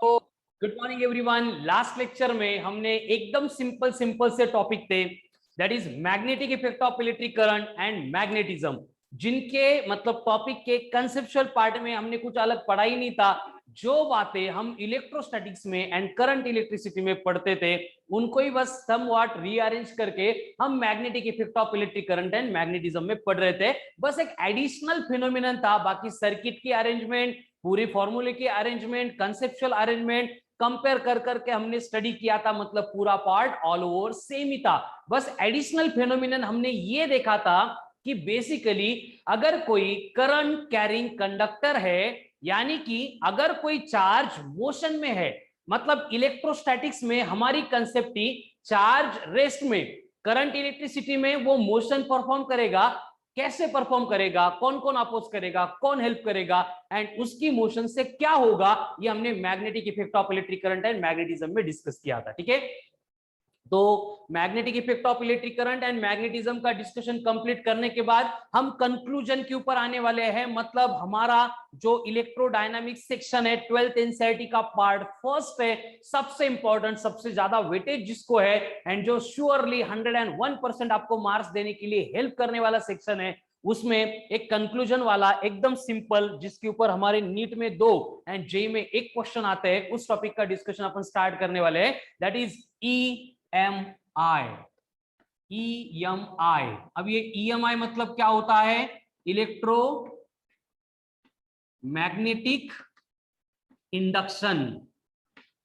तो good morning everyone. Last lecture में हमने एकदम सिंपल सिंपल से टॉपिक थे, that is magnetic effect of electric current and magnetism, जिनके मतलब टॉपिक के कंसेप्चुअल पार्ट में हमने कुछ अलग पढ़ा ही नहीं था। जो बातें हम इलेक्ट्रोस्टैटिक्स में एंड करंट इलेक्ट्रिसिटी में पढ़ते थे उनको ही बस समव्हाट रीअरेंज करके हम magnetic effect of electric current and magnetism में पढ़ रहे थे। बस एक एडिशनल फिनोमिनन था, बाकी सर्किट की अरेंजमेंट, पूरी फॉर्मूले की अरेंजमेंट, कंसेप्चुअल अरेंजमेंट कंपेयर कर करके हमने स्टडी किया था। मतलब पूरा पार्ट ऑल ओवर सेम ही था। बस एडिशनल फेनोमिनन हमने ये देखा था कि बेसिकली अगर कोई करंट कैरिंग कंडक्टर है, यानी कि अगर कोई चार्ज मोशन में है, मतलब इलेक्ट्रोस्टैटिक्स में हमारी कंसेप्ट ही चार्ज रेस्ट में, करंट इलेक्ट्रिसिटी में वो मोशन परफॉर्म करेगा। कैसे परफॉर्म करेगा, कौन कौन अपोज करेगा, कौन हेल्प करेगा एंड उसकी मोशन से क्या होगा, ये हमने magnetic effect of electric current and magnetism में डिस्कस किया था। ठीक है, तो magnetic effect of electric current and magnetism का डिस्कशन कंप्लीट करने के बाद हम कंक्लूजन के ऊपर आने वाले हैं। मतलब हमारा जो इलेक्ट्रोडायनामिक्स सेक्शन है 12th एनसीईआरटी का पार्ट फर्स्ट है, सबसे इंपॉर्टेंट, सबसे ज्यादा वेटेज जिसको है एंड जो श्योरली 101% आपको मार्क्स देने के लिए हेल्प करने वाला सेक्शन है। उसमें एक कंक्लूजन वाला एकदम सिंपल, जिसके ऊपर हमारे नीट में 2 एंड जेई में 1 क्वेश्चन आते हैं, उस टॉपिक का डिस्कशन अपन स्टार्ट करने वाले हैं, दैट इज EMI। EMI, अब ये EMI मतलब क्या होता है? Electro magnetic induction,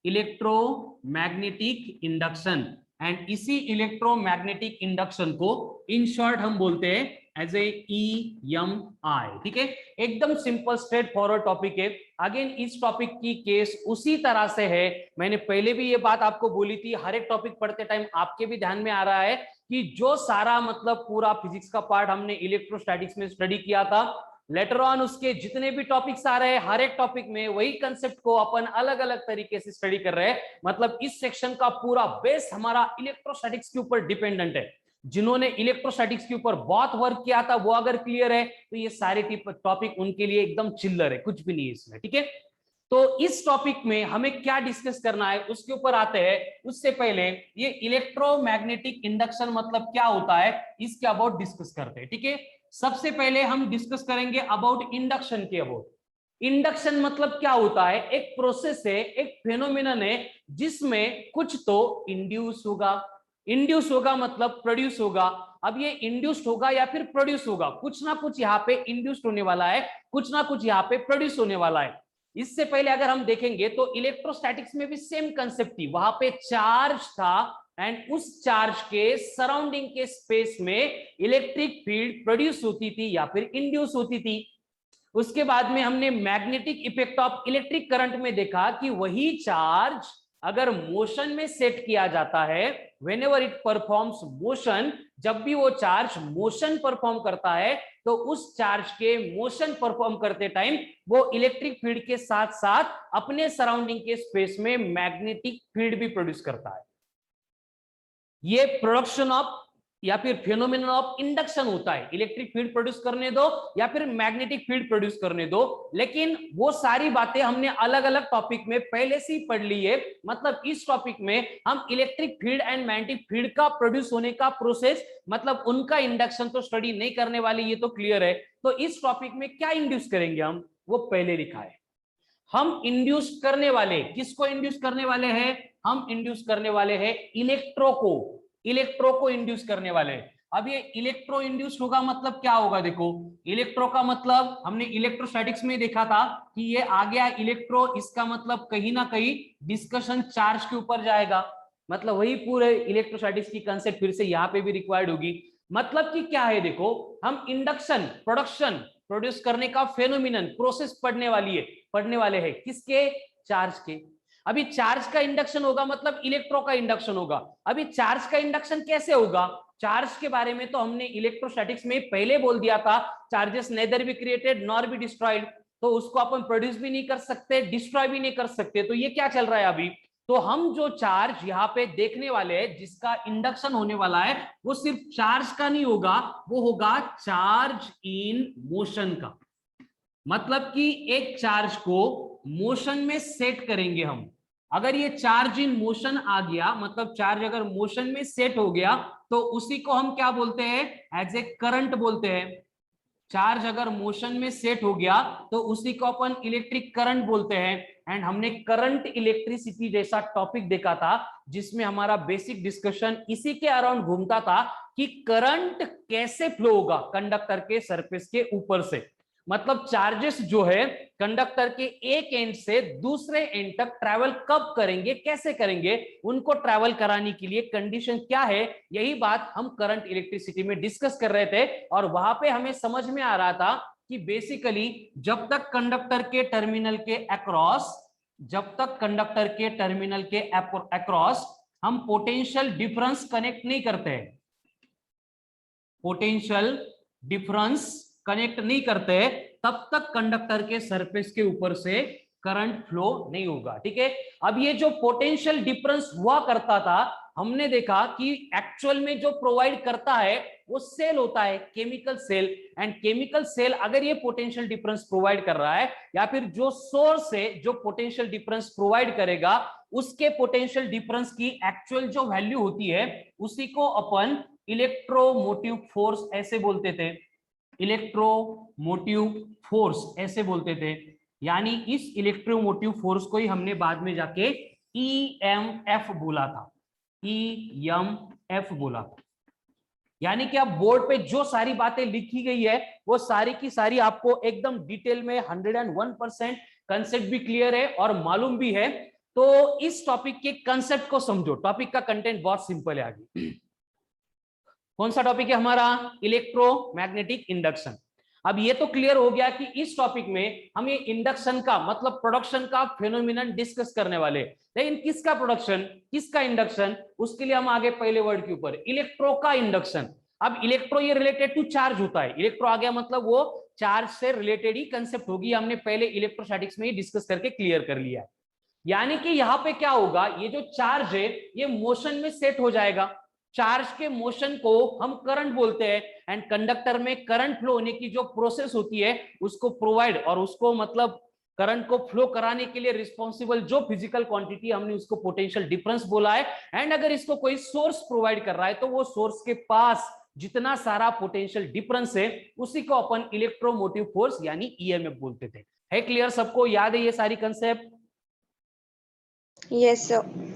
electromagnetic induction. And इसी इलेक्ट्रोमैग्नेटिक इंडक्शन को इन शॉर्ट हम बोलते हैं एज ए EMI। ठीक है, एकदम सिंपल स्ट्रेट फॉरवर्ड टॉपिक है। अगेन इस टॉपिक की केस उसी तरह से है, मैंने पहले भी ये बात आपको बोली थी, हर एक टॉपिक पढ़ते टाइम आपके भी ध्यान में आ रहा है कि जो सारा मतलब पूरा फिजिक्स का पार्ट हमने इलेक्ट्रोस्टैटिक्स में स्टडी किया था, लेटर ऑन उसके जितने भी टॉपिक्स आ रहे हैं हर एक टॉपिक में वही कंसेप्ट को अपन अलग अलग तरीके से स्टडी कर रहे हैं। मतलब इस सेक्शन का पूरा बेस हमारा इलेक्ट्रोस्टैटिक्स के ऊपर डिपेंडेंट है। जिन्होंने इलेक्ट्रोस्टैटिक्स के ऊपर बहुत वर्क किया था वो अगर क्लियर है तो ये सारे टॉपिक उनके लिए एकदम चिल्लर है, कुछ भी नहीं है इसमें। ठीक है, तो इस टॉपिक में हमें क्या डिस्कस करना है उसके ऊपर आते हैं। उससे पहले ये इलेक्ट्रोमैग्नेटिक इंडक्शन मतलब क्या होता है इसके अबाउट डिस्कस करते हैं। ठीक है, सबसे पहले हम डिस्कस करेंगे अबाउट इंडक्शन के अबाउट। इंडक्शन मतलब क्या होता है? एक प्रोसेस है, एक फेनोमेनन है जिसमें कुछ तो इंड्यूस होगा। इंड्यूस होगा मतलब प्रोड्यूस होगा। अब ये इंड्यूस्ड होगा या फिर प्रोड्यूस होगा, कुछ ना कुछ यहाँ पे इंड्यूस्ड होने वाला है, कुछ ना कुछ यहाँ पे प्रोड्यूस होने वाला है। इससे पहले अगर हम देखेंगे तो इलेक्ट्रोस्टैटिक्स में भी सेम कंसेप्ट थी, वहां पे चार्ज था एंड उस चार्ज के सराउंडिंग के स्पेस में इलेक्ट्रिक फील्ड प्रोड्यूस होती थी या फिर इंड्यूस होती थी। उसके बाद में हमने magnetic effect of electric current में देखा कि वही चार्ज अगर मोशन में सेट किया जाता है, व्हेनेवर इट परफॉर्म्स मोशन, जब भी वो चार्ज मोशन परफॉर्म करता है तो उस चार्ज के मोशन परफॉर्म करते टाइम वो इलेक्ट्रिक फील्ड के साथ साथ अपने सराउंडिंग के स्पेस में मैग्नेटिक फील्ड भी प्रोड्यूस करता है। ये प्रोडक्शन ऑफ या फिर फेनोमेनन ऑफ इंडक्शन होता है। इलेक्ट्रिक फील्ड प्रोड्यूस करने दो या फिर मैग्नेटिक फील्ड प्रोड्यूस करने दो, लेकिन वो सारी बातें हमने अलग अलग टॉपिक में पहले से ही पढ़ ली है। मतलब इस टॉपिक में हम electric field and magnetic field का प्रोड्यूस होने का प्रोसेस, मतलब उनका इंडक्शन तो स्टडी नहीं करने वाले, ये तो क्लियर है। तो इस टॉपिक में क्या इंड्यूस करेंगे हम, वो पहले लिखा है। हम इंड्यूस करने वाले, किसको इंड्यूस करने वाले हैं? हम इंड्यूस करने वाले हैं इलेक्ट्रो को, इलेक्ट्रो को इंड्यूस करने वाले हैं। अब ये इलेक्ट्रो इंड्यूस होगा मतलब क्या होगा? देखो, इलेक्ट्रो का मतलब हमने इलेक्ट्रोस्टैटिक्स में देखा था कि ये आ गया इलेक्ट्रो, इसका मतलब कहीं ना कहीं डिस्कशन चार्ज के ऊपर जाएगा। मतलब वही पूरे इलेक्ट्रोस्टैटिक्स की कंसेप्ट फिर से यहाँ पे भी रिक्वायर्ड होगी। मतलब कि क्या है, देखो हम इंडक्शन प्रोडक्शन प्रोड्यूस करने का फेनोमिनन प्रोसेस पढ़ने वाले हैं किसके? चार्ज के। अभी चार्ज का इंडक्शन होगा मतलब इलेक्ट्रो का इंडक्शन होगा। अभी चार्ज का इंडक्शन कैसे होगा? चार्ज के बारे में तो हमने इलेक्ट्रोस्टैटिक्स में पहले बोल दिया था, charges nether be created nor be destroyed. तो उसको अपन प्रोड्यूस भी नहीं कर सकते, डिस्ट्रॉय भी नहीं कर सकते। तो ये क्या चल रहा है अभी? तो हम जो चार्ज यहाँ पे देखने वाले हैं जिसका इंडक्शन होने वाला है, वो सिर्फ चार्ज का नहीं होगा, वो होगा चार्ज इन मोशन का। मतलब कि एक चार्ज को मोशन में सेट करेंगे हम। अगर ये चार्ज इन मोशन आ गया, मतलब चार्ज अगर मोशन में सेट हो गया, तो उसी को हम क्या बोलते हैं, एज ए करंट बोलते हैं। चार्ज अगर मोशन में सेट हो गया तो उसी को अपन इलेक्ट्रिक करंट बोलते हैं। एंड हमने करंट इलेक्ट्रिसिटी जैसा टॉपिक देखा था, जिसमें हमारा बेसिक डिस्कशन इसी के अराउंड घूमता था कि करंट कैसे फ्लो होगा कंडक्टर के सरफेस के ऊपर से। मतलब चार्जेस जो है कंडक्टर के एक एंड से दूसरे एंड तक ट्रैवल कब करेंगे, कैसे करेंगे, उनको ट्रैवल कराने के लिए कंडीशन क्या है, यही बात हम करंट इलेक्ट्रिसिटी में डिस्कस कर रहे थे। और वहां पे हमें समझ में आ रहा था कि बेसिकली जब तक कंडक्टर के टर्मिनल के अक्रॉस, जब तक कंडक्टर के टर्मिनल के अक्रॉस हम पोटेंशियल डिफरेंस कनेक्ट नहीं करते हैं, पोटेंशियल डिफरेंस कनेक्ट नहीं करते, तब तक कंडक्टर के सरफेस के ऊपर से करंट फ्लो नहीं होगा। ठीक है, अब ये जो पोटेंशियल डिफरेंस हुआ करता था, हमने देखा कि एक्चुअल में जो प्रोवाइड करता है वो सेल होता है, chemical cell. And chemical cell अगर ये पोटेंशियल डिफरेंस प्रोवाइड कर रहा है, या फिर जो सोर्स है जो पोटेंशियल डिफरेंस प्रोवाइड करेगा, उसके पोटेंशियल डिफरेंस की एक्चुअल जो वैल्यू होती है, उसी को अपन इलेक्ट्रोमोटिव फोर्स ऐसे बोलते थे, इलेक्ट्रोमोटिव फोर्स ऐसे बोलते थे। यानी इस इलेक्ट्रोमोटिव फोर्स को ही हमने बाद में जाके ईएमएफ बोला था, ईएमएफ बोला था। यानी कि अब बोर्ड पे जो सारी बातें लिखी गई है वो सारी की सारी आपको एकदम डिटेल में 101% कंसेप्ट भी क्लियर है और मालूम भी है। तो इस टॉपिक के कंसेप्ट को समझो, टॉपिक का कंटेंट बहुत सिंपल है। आगे कौन सा टॉपिक है हमारा, इलेक्ट्रोमैग्नेटिक इंडक्शन। अब ये तो क्लियर हो गया कि इस टॉपिक में हम ये इंडक्शन का मतलब प्रोडक्शन का फेनोमेनन डिस्कस करने वाले। लेकिन किसका प्रोडक्शन, किसका इंडक्शन, उसके लिए हम आगे पहले वर्ड के ऊपर इलेक्ट्रो का इंडक्शन। अब इलेक्ट्रो ये रिलेटेड टू चार्ज होता है, इलेक्ट्रो आ गया मतलब वो चार्ज से रिलेटेड ही कंसेप्ट होगी, हमने पहले इलेक्ट्रोस्टैटिक्स में ही डिस्कस करके क्लियर कर लिया है। यानी कि यहां पे क्या होगा, ये जो चार्ज है ये मोशन में सेट हो जाएगा, चार्ज के मोशन को हम करंट बोलते हैं। एंड कंडक्टर में करंट फ्लो होने की जो प्रोसेस होती है उसको प्रोवाइड और उसको मतलब करंट को फ्लो कराने के लिए रिस्पॉन्सिबल जो फिजिकल क्वांटिटी हमने उसको पोटेंशियल डिफरेंस बोला है। एंड अगर इसको कोई सोर्स प्रोवाइड कर रहा है तो वो सोर्स के पास जितना सारा पोटेंशियल डिफरेंस है उसी को अपन इलेक्ट्रोमोटिव फोर्स यानी ईएमएफ बोलते थे। है क्लियर, सबको याद है ये सारी कंसेप्ट? Yes sir.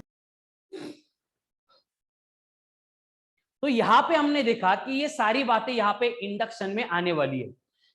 तो यहां पे हमने देखा कि ये सारी बातें यहां पे इंडक्शन में आने वाली है।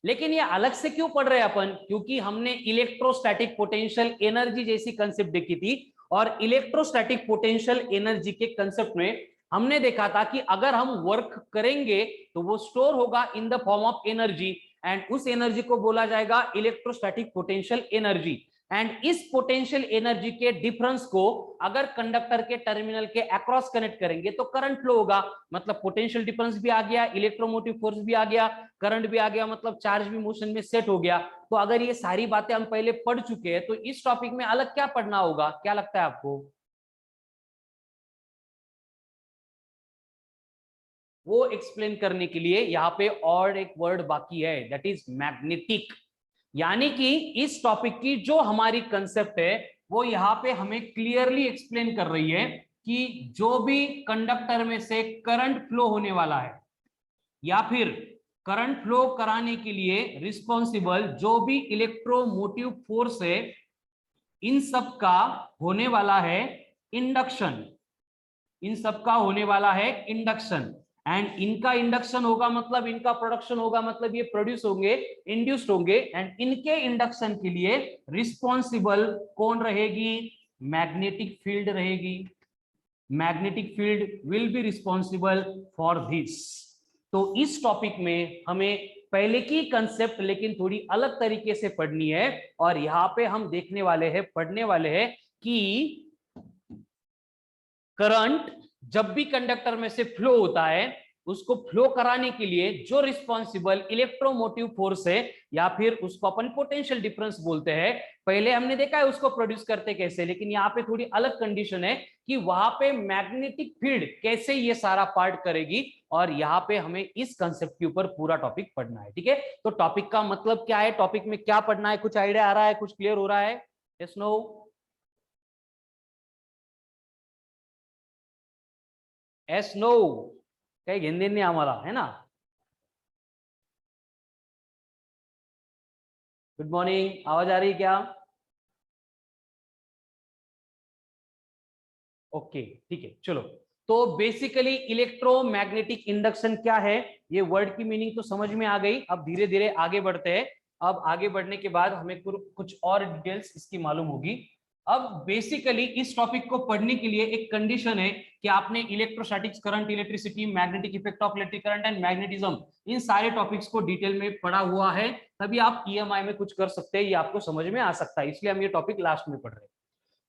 लेकिन ये अलग से क्यों पढ़ रहे हैं अपन, क्योंकि हमने इलेक्ट्रोस्टैटिक पोटेंशियल एनर्जी जैसी कंसेप्ट देखी थी। और इलेक्ट्रोस्टैटिक पोटेंशियल एनर्जी के कंसेप्ट में हमने देखा था कि अगर हम वर्क करेंगे तो वो स्टोर होगा in the form of energy, and उस एनर्जी को बोला जाएगा इलेक्ट्रोस्टैटिक पोटेंशियल एनर्जी। एंड इस पोटेंशियल एनर्जी के डिफरेंस को अगर कंडक्टर के टर्मिनल के अक्रॉस कनेक्ट करेंगे तो करंट फ्लो होगा। मतलब पोटेंशियल डिफरेंस भी आ गया, इलेक्ट्रोमोटिव फोर्स भी आ गया, करंट भी आ गया, मतलब चार्ज भी मोशन में सेट हो गया। तो अगर ये सारी बातें हम पहले पढ़ चुके हैं तो इस टॉपिक में अलग क्या पढ़ना होगा, क्या लगता है आपको? वो एक्सप्लेन करने के लिए यहाँ पे और एक वर्ड बाकी है, दैट इज मैग्नेटिक। यानी कि इस टॉपिक की जो हमारी कंसेप्ट है वो यहाँ पे हमें क्लियरली एक्सप्लेन कर रही है कि जो भी कंडक्टर में से करंट फ्लो होने वाला है या फिर करंट फ्लो कराने के लिए रिस्पॉन्सिबल जो भी इलेक्ट्रोमोटिव फोर्स है, इन सब का होने वाला है इंडक्शन, इन सब का होने वाला है इंडक्शन। एंड इनका इंडक्शन होगा मतलब इनका प्रोडक्शन होगा, मतलब ये प्रोड्यूस होंगे, इंड्यूस्ड होंगे। एंड इनके इंडक्शन के लिए रिस्पॉन्सिबल कौन रहेगी, मैग्नेटिक फील्ड रहेगी, magnetic field will be responsible for this. तो इस टॉपिक में हमें पहले की कंसेप्ट लेकिन थोड़ी अलग तरीके से पढ़नी है। और यहां पे हम देखने वाले हैं, पढ़ने वाले हैं कि करंट जब भी कंडक्टर में से फ्लो होता है उसको फ्लो कराने के लिए जो रिस्पॉन्सिबल इलेक्ट्रोमोटिव फोर्स है या फिर उसको अपन पोटेंशियल डिफरेंस बोलते हैं, पहले हमने देखा है उसको प्रोड्यूस करते कैसे, लेकिन यहाँ पे थोड़ी अलग कंडीशन है कि वहां पे मैग्नेटिक फील्ड कैसे ये सारा पार्ट करेगी और यहाँ पे हमें इस कंसेप्ट के ऊपर पूरा टॉपिक पढ़ना है, ठीक है। तो टॉपिक का मतलब क्या है, टॉपिक में क्या पढ़ना है, कुछ आइडिया आ रहा है, कुछ क्लियर हो रहा है? Yes no? Yes no? कहीं हिंदी नहीं हमारा है ना। गुड मॉर्निंग, आवाज आ रही है क्या? ओके ठीक है, चलो। तो बेसिकली इलेक्ट्रोमैग्नेटिक इंडक्शन क्या है, ये वर्ड की मीनिंग तो समझ में आ गई। अब धीरे धीरे आगे बढ़ते हैं। अब आगे बढ़ने के बाद हमें कुछ और डिटेल्स इसकी मालूम होगी। अब बेसिकली इस टॉपिक को पढ़ने के लिए एक कंडीशन है कि आपने electrostatics, current, electricity, magnetic effect of electric current and magnetism, इन सारे टॉपिक्स को डिटेल में पढ़ा हुआ है, तभी आप ईएमआई में कुछ कर सकते हैं, ये आपको समझ में आ सकता है, इसलिए हम ये टॉपिक लास्ट में पढ़ रहे हैं।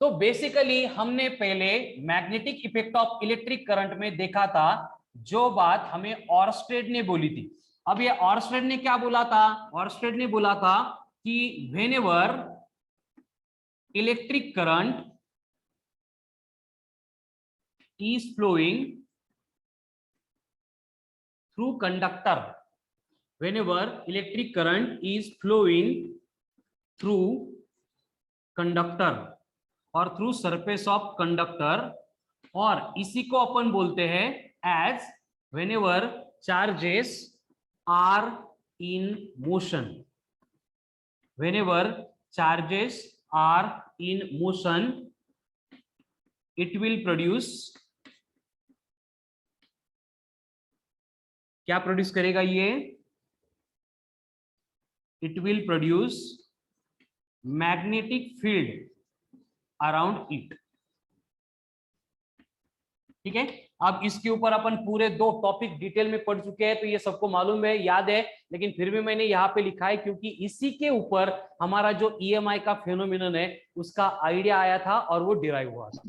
तो बेसिकली हमने पहले magnetic effect of electric current में देखा था, जो बात हमें ऑर्स्टेड ने बोली थी। अब ये ऑर्स्टेड ने क्या बोला था? ऑर्स्टेड ने बोला था कि whenever electric current is flowing through conductor, whenever electric current is flowing through conductor और थ्रू सरफेस ऑफ कंडक्टर, और इसी को अपन बोलते हैं as whenever charges are in motion, whenever charges are in motion it will produce, क्या produce करेगा ये? It will produce magnetic field around it, ठीक है। अब इसके ऊपर अपन पूरे 2 टॉपिक डिटेल में पढ़ चुके हैं, तो ये सबको मालूम है, याद है, लेकिन फिर भी मैंने यहाँ पे लिखा है क्योंकि इसी के ऊपर हमारा जो ईएमआई का फेनोमेनन है उसका आइडिया आया था और वो डिराइव हुआ था।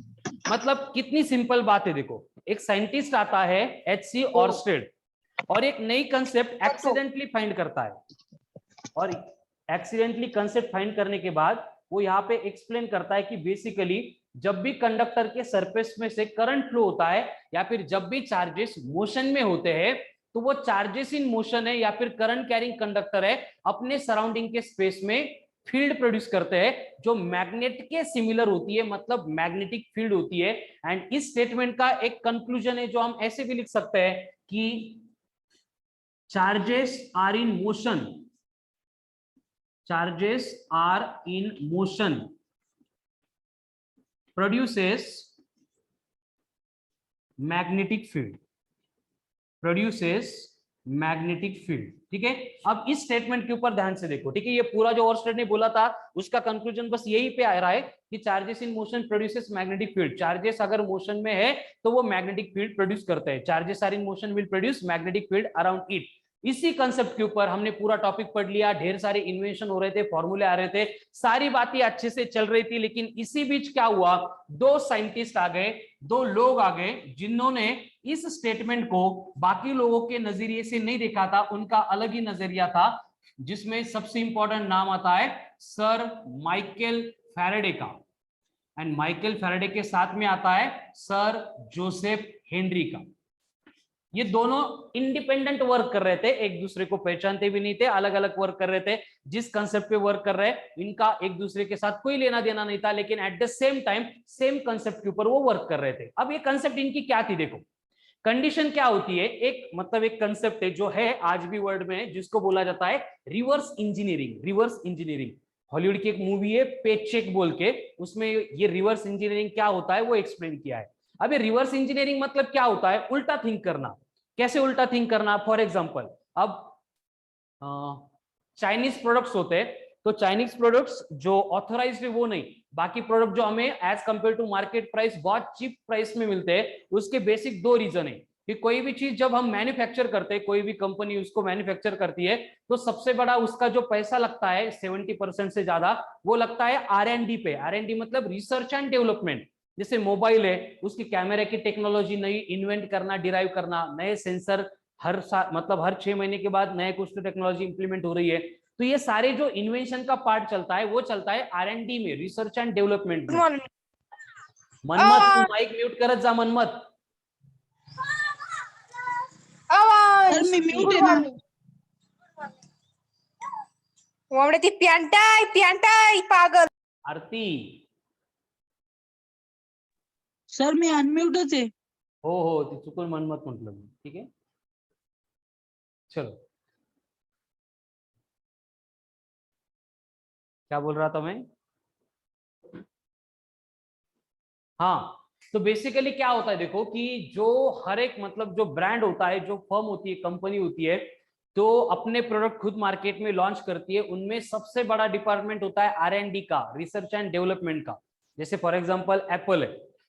मतलब कितनी सिंपल बात है, देखो, एक साइंटिस्ट आता है एचसी ऑर्स्टेड और एक नई कंसेप्ट एक्सीडेंटली फाइंड करता है, और एक्सीडेंटली कंसेप्ट फाइंड करने के बाद वो यहाँ पे एक्सप्लेन करता है कि बेसिकली जब भी कंडक्टर के सरफेस में से करंट फ्लो होता है या फिर जब भी चार्जेस मोशन में होते हैं, तो वो चार्जेस इन मोशन है या फिर करंट कैरिंग कंडक्टर है, अपने सराउंडिंग के स्पेस में फील्ड प्रोड्यूस करते हैं जो मैग्नेट के सिमिलर होती है, मतलब मैग्नेटिक फील्ड होती है। एंड इस स्टेटमेंट का एक कंक्लूजन है जो हम ऐसे भी लिख सकते हैं कि charges are in motion, charges are in motion produces magnetic field, produces magnetic field, ठीक है। अब इस स्टेटमेंट के ऊपर ध्यान से देखो, ठीक है। ये पूरा जो ऑर्स्टेड ने बोला था उसका कंक्लूजन बस यही पे आ रहा है कि charges in motion produces magnetic field, charges अगर मोशन में है तो वो मैग्नेटिक फील्ड प्रोड्यूस करते हैं, charges are in motion will produce magnetic field around it. इसी कंसेप्ट के ऊपर हमने पूरा टॉपिक पढ़ लिया, ढेर सारे इन्वेंशन हो रहे थे, फॉर्मूले आ रहे थे, सारी बातें अच्छे से चल रही थी, लेकिन इसी बीच क्या हुआ, 2 साइंटिस्ट आ गए, 2 लोग आ गए जिन्होंने इस स्टेटमेंट को बाकी लोगों के नजरिए से नहीं देखा था, उनका अलग ही नजरिया था, जिसमें सबसे इंपॉर्टेंट नाम आता है सर माइकल फैराडे का, एंड माइकल फैराडे के साथ में आता है सर जोसेफ हेनरी का। ये दोनों इंडिपेंडेंट वर्क कर रहे थे, एक दूसरे को पहचानते भी नहीं थे, अलग अलग वर्क कर रहे थे। जिस कंसेप्ट पे वर्क कर रहे हैं इनका एक दूसरे के साथ कोई लेना देना नहीं था, लेकिन at the same time same concept के ऊपर वो वर्क कर रहे थे। अब ये कंसेप्ट इनकी क्या थी, देखो कंडीशन क्या होती है, एक मतलब एक कंसेप्ट है जो है आज भी वर्ल्ड में, जिसको बोला जाता है reverse engineering. Reverse engineering Hollywood की एक मूवी है पेचेक बोल के, उसमें ये रिवर्स इंजीनियरिंग क्या होता है वो एक्सप्लेन किया है। अब ये रिवर्स इंजीनियरिंग मतलब क्या होता है, उल्टा थिंक करना। कैसे उल्टा थिंक करना? फॉर एग्जांपल, अब चाइनीज प्रोडक्ट्स होते हैं, तो चाइनीज प्रोडक्ट्स जो ऑथराइज्ड है वो नहीं, बाकी प्रोडक्ट जो हमें as compare to market price बहुत चीप प्राइस में मिलते हैं, उसके बेसिक 2 रीजन है कि कोई भी चीज जब हम मैन्युफैक्चर करते हैं, कोई भी कंपनी उसको मैन्युफैक्चर करती है, तो सबसे बड़ा उसका जो पैसा लगता है 70% से ज्यादा वो लगता है R&D पे। R&D मतलब रिसर्च एंड डेवलपमेंट। जैसे मोबाइल है, उसकी कैमरे की टेक्नोलॉजी नई इन्वेंट करना, डिराइव करना, नए सेंसर हर साल मतलब हर 6 महीने के बाद नए कुछ तो टेक्नोलॉजी इंप्लीमेंट हो रही है, तो ये सारे जो इन्वेंशन का पार्ट चलता है वो चलता है R&D में, रिसर्च एंड डेवलपमेंट में। मनमत तू माइक म्यूट करत जा, मनमत। सर मी म्यूट आहे ना. वावडे ती प्यांटाय पागल. आरती सर मी अनम्यूटच आहे. हो ती चुकून मनमत म्हटलं मी. ठीक आहे चलो क्या बोल रहा था मैं. हाँ तो बेसिकली क्या होता है देखो कि जो हर एक मतलब जो ब्रांड होता है, जो फर्म होती है, कंपनी होती है, तो अपने प्रोडक्ट खुद मार्केट में लॉन्च करती है. उनमें सबसे बड़ा डिपार्टमेंट होता है R&D का, रिसर्च एंड डेवलपमेंट का. जैसे फॉर एग्जांपल एप्पल है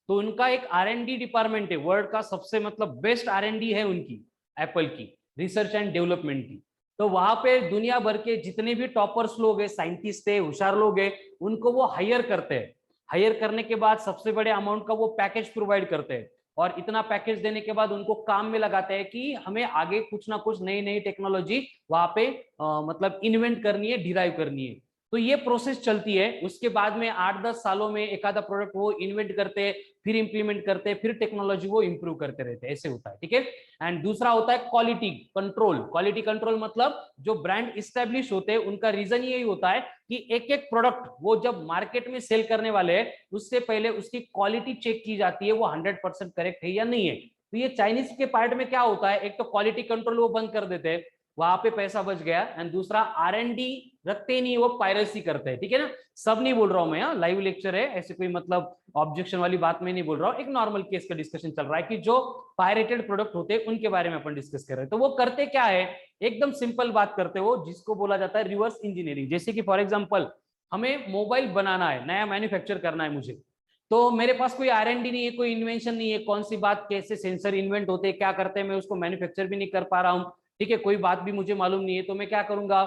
तो उनका एक R&D डिपार्टमेंट है, वर्ल्ड का सबसे मतलब बेस्ट R&D है उनकी, एप्पल की, रिसर्च एंड डेवलपमेंट की. तो वहां पे दुनिया भर के जितने भी टॉपर्स लोग हैं, साइंटिस्ट है, होशियार लोग हैं, उनको वो हायर करते हैं. हायर करने के बाद सबसे बड़े अमाउंट का वो पैकेज प्रोवाइड करते हैं और इतना पैकेज देने के बाद उनको काम में लगाते हैं कि हमें आगे कुछ ना कुछ नई नई टेक्नोलॉजी वहां पे मतलब इन्वेंट करनी है, डिराइव करनी है. तो ये प्रोसेस चलती है. उसके बाद में 8-10 सालों में एक आधा प्रोडक्ट वो इन्वेंट करते हैं, फिर इंप्लीमेंट करते हैं, फिर टेक्नोलॉजी वो इंप्रूव करते रहते हैं. ऐसे होता है. ठीक है. एंड दूसरा होता है क्वालिटी कंट्रोल. क्वालिटी कंट्रोल मतलब जो ब्रांड इस्टेब्लिश होते हैं उनका रीजन यही होता है कि एक एक प्रोडक्ट वो जब मार्केट में सेल करने वाले हैं उससे पहले उसकी क्वालिटी चेक की जाती है, वो 100% करेक्ट है या नहीं है. तो ये चाइनीज के पार्ट में क्या होता है, एक तो क्वालिटी कंट्रोल वो बंद कर देते हैं, वहां पे पैसा बच गया. एंड दूसरा R&D रखते नहीं, वो पायरेसी करते हैं. ठीक है ना. सब नहीं बोल रहा हूं मैं, लाइव लेक्चर है, ऐसे कोई मतलब ऑब्जेक्शन वाली बात में नहीं बोल रहा हूं. एक नॉर्मल केस का डिस्कशन चल रहा है कि जो पायरेटेड प्रोडक्ट होते हैं उनके बारे में अपन डिस्कस कर रहे हैं. तो वो करते क्या है, एकदम सिंपल बात करते हो जिसको बोला जाता है रिवर्स इंजीनियरिंग. जैसे कि फॉर एग्जांपल हमें मोबाइल बनाना है, नया मैन्युफैक्चर करना है मुझे, तो मेरे पास कोई R&D नहीं है, कोई इन्वेंशन नहीं है, कौन सी बात कैसे सेंसर इन्वेंट होते हैं, क्या करते हैं, मैं उसको मैन्युफैक्चर भी नहीं कर पा रहा हूं. ठीक है. कोई बात भी मुझे मालूम नहीं है. तो मैं क्या करूंगा,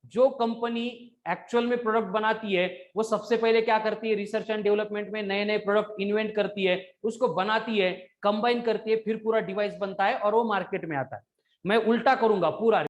जो कंपनी एक्चुअल में प्रोडक्ट बनाती है वो सबसे पहले क्या करती है, रिसर्च एंड डेवलपमेंट में नए नए प्रोडक्ट इन्वेंट करती है, उसको बनाती है, कंबाइन करती है, फिर पूरा डिवाइस बनता है और वो मार्केट में आता है. मैं उल्टा करूंगा पूरा.